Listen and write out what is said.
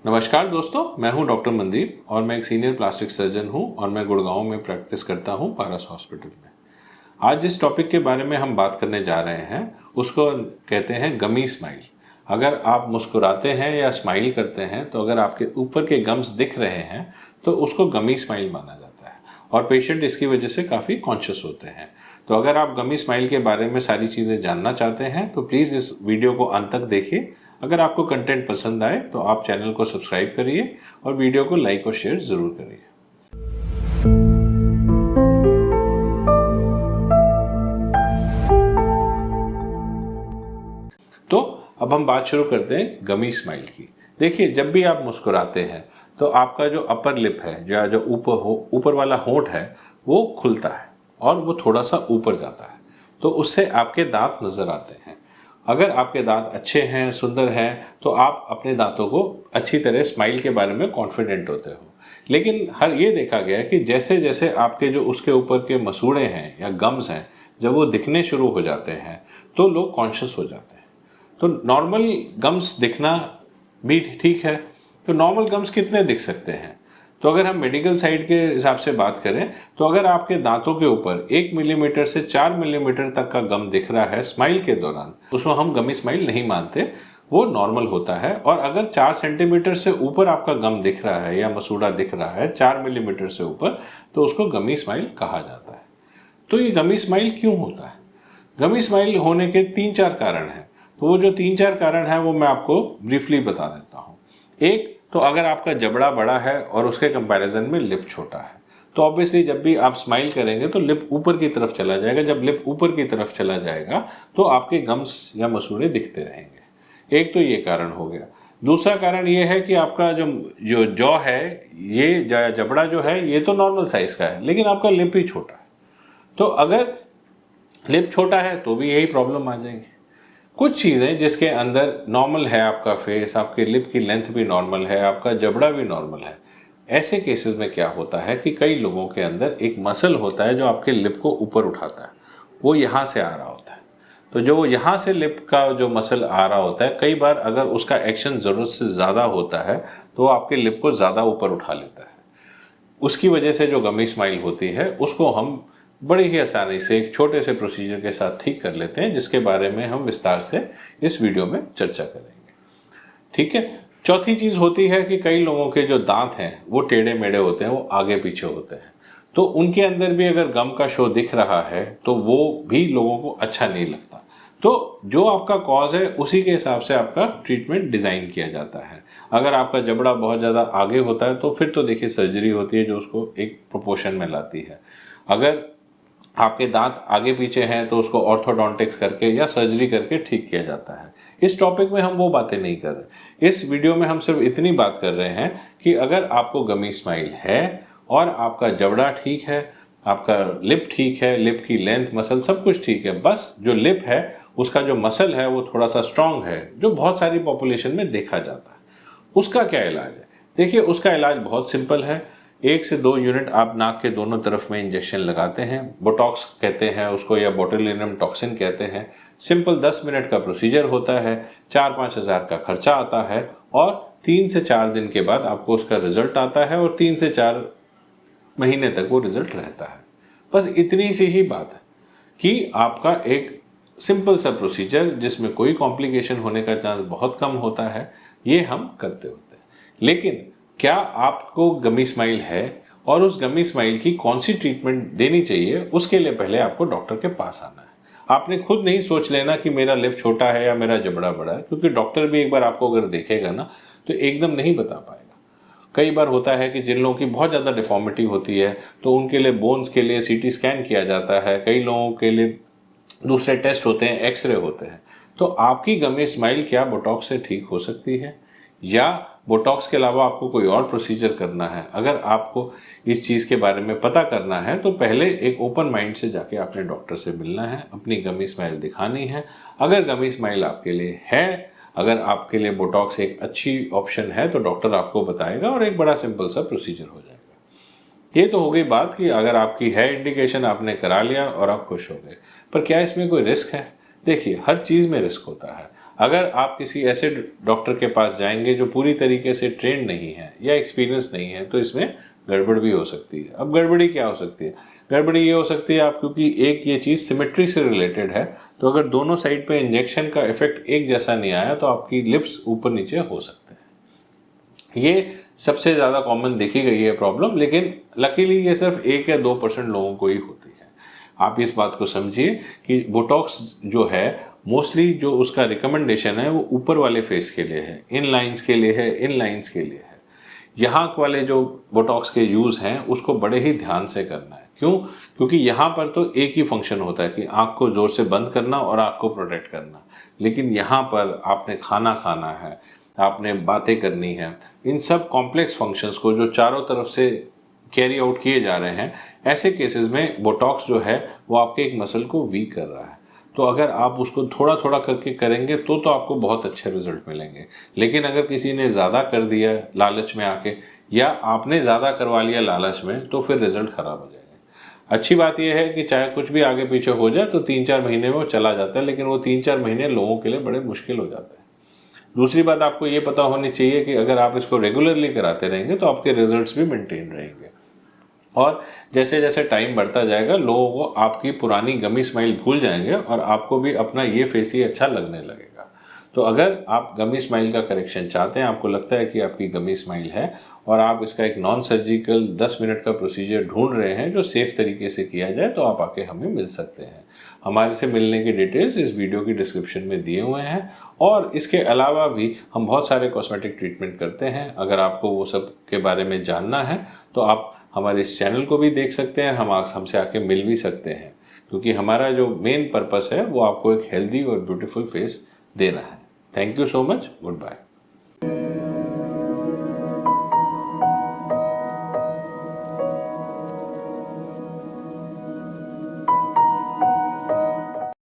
नमस्कार दोस्तों, मैं हूं डॉक्टर मनदीप और मैं एक सीनियर प्लास्टिक सर्जन हूं और मैं गुड़गांव में प्रैक्टिस करता हूं पारस हॉस्पिटल में। आज जिस टॉपिक के बारे में हम बात करने जा रहे हैं उसको कहते हैं गमी स्माइल। अगर आप मुस्कुराते हैं या स्माइल करते हैं तो अगर आपके ऊपर के गम्स दिख रहे हैं तो उसको गमी स्माइल माना जाता है और पेशेंट इसकी वजह से काफ़ी कॉन्शियस होते हैं। तो अगर आप गमी स्माइल के बारे में सारी चीज़ें जानना चाहते हैं तो प्लीज़ इस वीडियो को अंत तक देखिए। अगर आपको कंटेंट पसंद आए तो आप चैनल को सब्सक्राइब करिए और वीडियो को लाइक और शेयर ज़रूर करिए। तो अब हम बात शुरू करते हैं गमी स्माइल की। देखिए, जब भी आप मुस्कुराते हैं तो आपका जो अपर लिप है या जो ऊपर वाला होंठ है वो खुलता है और वो थोड़ा सा ऊपर जाता है, तो उससे आपके दांत नजर आते हैं। अगर आपके दांत अच्छे हैं, सुंदर हैं, तो आप अपने दांतों को अच्छी तरह स्माइल के बारे में कॉन्फिडेंट होते हो। लेकिन हर ये देखा गया है कि जैसे जैसे आपके जो उसके ऊपर के मसूड़े हैं या गम्स हैं, जब वो दिखने शुरू हो जाते हैं तो लोग कॉन्शियस हो जाते हैं। तो नॉर्मल गम्स दिखना भी ठीक है। तो नॉर्मल गम्स कितने दिख सकते हैं? तो अगर हम मेडिकल साइड के हिसाब से बात करें तो अगर आपके दांतों के ऊपर 1 मिलीमीटर से 4 मिलीमीटर तक का गम दिख रहा है स्माइल के दौरान, उसको हम गमी स्माइल नहीं मानते, वो नॉर्मल होता है। और अगर 4 सेंटीमीटर से ऊपर आपका गम दिख रहा है या मसूड़ा दिख रहा है 4 मिलीमीटर से ऊपर, तो उसको गमी स्माइल कहा जाता है। तो ये गमी स्माइल क्यों होता है? गमी स्माइल होने के 3-4 कारण हैं। तो वो जो 3-4 कारण हैं वो मैं आपको ब्रीफली बता देता हूँ। एक, तो अगर आपका जबड़ा बड़ा है और उसके कंपैरिजन में लिप छोटा है, तो ऑब्वियसली जब भी आप स्माइल करेंगे तो लिप ऊपर की तरफ चला जाएगा। जब लिप ऊपर की तरफ चला जाएगा तो आपके गम्स या मसूड़े दिखते रहेंगे। एक तो ये कारण हो गया। दूसरा कारण ये है कि आपका जो जो जॉ है, ये जबड़ा जो है ये तो नॉर्मल साइज का है, लेकिन आपका लिप ही छोटा है। तो अगर लिप छोटा है तो भी यही प्रॉब्लम आ जाएंगी। कुछ चीज़ें जिसके अंदर नॉर्मल है, आपका फेस, आपके लिप की लेंथ भी नॉर्मल है, आपका जबड़ा भी नॉर्मल है, ऐसे केसेस में क्या होता है कि कई लोगों के अंदर एक मसल होता है जो आपके लिप को ऊपर उठाता है, वो यहाँ से आ रहा होता है। तो जो यहाँ से लिप का जो मसल आ रहा होता है, कई बार अगर उसका एक्शन ज़रूरत से ज़्यादा होता है तो आपके लिप को ज़्यादा ऊपर उठा लेता है। उसकी वजह से जो गमी स्माइल होती है उसको हम बड़ी ही आसानी से एक छोटे से प्रोसीजर के साथ ठीक कर लेते हैं, जिसके बारे में हम विस्तार से इस वीडियो में चर्चा करेंगे। ठीक है। चौथी चीज होती है कि कई लोगों के जो दांत हैं वो टेढ़े मेढ़े होते हैं, वो आगे पीछे होते हैं। तो उनके अंदर भी अगर गम का शो दिख रहा है तो वो भी लोगों को अच्छा नहीं लगता। तो जो आपका कॉज है उसी के हिसाब से आपका ट्रीटमेंट डिजाइन किया जाता है। अगर आपका जबड़ा बहुत ज्यादा आगे होता है तो फिर तो देखिए सर्जरी होती है जो उसको एक प्रोपोर्शन में लाती है। अगर आपके दांत आगे पीछे हैं तो उसको ऑर्थोडोंटिक्स करके या सर्जरी करके ठीक किया जाता है। इस टॉपिक में हम वो बातें नहीं कर रहे। इस वीडियो में हम सिर्फ इतनी बात कर रहे हैं कि अगर आपको गमी स्माइल है और आपका जबड़ा ठीक है, आपका लिप ठीक है, लिप की लेंथ, मसल सब कुछ ठीक है, बस जो लिप है उसका जो मसल है वो थोड़ा सा स्ट्रांग है, जो बहुत सारी पॉपुलेशन में देखा जाता है, उसका क्या इलाज है? देखिए, उसका इलाज बहुत सिंपल है। 1 से 2 यूनिट आप नाक के दोनों तरफ में इंजेक्शन लगाते हैं, बोटॉक्स कहते हैं उसको या बोटुलिनम टॉक्सिन कहते हैं। सिंपल 10 मिनट का प्रोसीजर होता है, 4-5 हज़ार का खर्चा आता है और 3 से 4 दिन के बाद आपको उसका रिजल्ट आता है और 3 से 4 महीने तक वो रिजल्ट रहता है। बस इतनी सी ही बात है कि आपका एक सिंपल सा प्रोसीजर जिसमें कोई कॉम्प्लिकेशन होने का चांस बहुत कम होता है, ये हम करते होते हैं। लेकिन क्या आपको गमी स्माइल है और उस गमी स्माइल की कौन सी ट्रीटमेंट देनी चाहिए, उसके लिए पहले आपको डॉक्टर के पास आना है। आपने खुद नहीं सोच लेना कि मेरा लिप छोटा है या मेरा जबड़ा बड़ा है, क्योंकि डॉक्टर भी एक बार आपको अगर देखेगा ना तो एकदम नहीं बता पाएगा। कई बार होता है कि जिन लोगों की बहुत ज़्यादा डिफॉर्मिटी होती है तो उनके लिए बोन्स के लिए सीटी स्कैन किया जाता है, कई लोगों के लिए दूसरे टेस्ट होते हैं, एक्सरे होते हैं। तो आपकी गमी स्माइल क्या बोटॉक्स से ठीक हो सकती है या बोटॉक्स के अलावा आपको कोई और प्रोसीजर करना है? अगर आपको इस चीज़ के बारे में पता करना है तो पहले एक ओपन माइंड से जाके अपने डॉक्टर से मिलना है, अपनी गमी स्माइल दिखानी है। अगर गमी स्माइल आपके लिए है, अगर आपके लिए बोटॉक्स एक अच्छी ऑप्शन है तो डॉक्टर आपको बताएगा और एक बड़ा सिंपल सा प्रोसीजर हो जाएगा। ये तो हो गई बात कि अगर आपकी है इंडिकेशन, आपने करा लिया और आप खुश हो गए, पर क्या इसमें कोई रिस्क है? देखिए, हर चीज़ में रिस्क होता है। अगर आप किसी ऐसे डॉक्टर के पास जाएंगे जो पूरी तरीके से ट्रेंड नहीं है या एक्सपीरियंस नहीं है, तो इसमें गड़बड़ भी हो सकती है। अब गड़बड़ी क्या हो सकती है? गड़बड़ी ये हो सकती है आप, क्योंकि एक ये चीज़ सिमेट्री से रिलेटेड है, तो अगर दोनों साइड पे इंजेक्शन का इफेक्ट एक जैसा नहीं आया तो आपकी लिप्स ऊपर नीचे हो सकते हैं। ये सबसे ज़्यादा कॉमन देखी गई है प्रॉब्लम, लेकिन लकीली ये सिर्फ 1 या 2% लोगों को ही होती है। आप इस बात को समझिए कि बोटॉक्स जो है मोस्टली जो उसका रिकमेंडेशन है वो ऊपर वाले फेस के लिए है, इन लाइंस के लिए है, इन लाइंस के लिए है। यहाँ वाले जो बोटॉक्स के यूज हैं उसको बड़े ही ध्यान से करना है। क्यों? क्योंकि यहाँ पर तो एक ही फंक्शन होता है कि आंख को जोर से बंद करना और आंख को प्रोटेक्ट करना, लेकिन यहाँ पर आपने खाना खाना है, आपने बातें करनी है, इन सब कॉम्प्लेक्स फंक्शंस को जो चारों तरफ से कैरी आउट किए जा रहे हैं, ऐसे केसेस में बोटॉक्स जो है वो आपके एक मसल को वीक कर रहा है। तो अगर आप उसको थोड़ा थोड़ा करके करेंगे तो आपको बहुत अच्छे रिजल्ट मिलेंगे। लेकिन अगर किसी ने ज़्यादा कर दिया लालच में आके, या आपने ज़्यादा करवा लिया लालच में, तो फिर रिजल्ट खराब हो जाएगा। अच्छी बात यह है कि चाहे कुछ भी आगे पीछे हो जाए तो 3-4 महीने में वो चला जाता है, लेकिन वो 3-4 महीने लोगों के लिए बड़े मुश्किल हो जाते हैं। दूसरी बात आपको ये पता होनी चाहिए कि अगर आप इसको रेगुलरली कराते रहेंगे तो आपके रिजल्ट्स भी मेंटेन रहेंगे। और जैसे जैसे टाइम बढ़ता जाएगा लोगों को आपकी पुरानी गमी स्माइल भूल जाएंगे और आपको भी अपना ये फेस ही अच्छा लगने लगेगा। तो अगर आप गमी स्माइल का करेक्शन चाहते हैं, आपको लगता है कि आपकी गमी स्माइल है और आप इसका एक नॉन सर्जिकल 10 मिनट का प्रोसीजर ढूंढ रहे हैं जो सेफ तरीके से किया जाए, तो आप आके हमें मिल सकते हैं। हमारे से मिलने की डिटेल्स इस वीडियो की डिस्क्रिप्शन में दिए हुए हैं। और इसके अलावा भी हम बहुत सारे कॉस्मेटिक ट्रीटमेंट करते हैं। अगर आपको वो सब के बारे में जानना है तो आप हमारे इस चैनल को भी देख सकते हैं, हमसे आके मिल भी सकते हैं, क्योंकि हमारा जो मेन पर्पस है वो आपको एक हेल्दी और ब्यूटीफुल फेस देना है। Thank you so much. Good bye.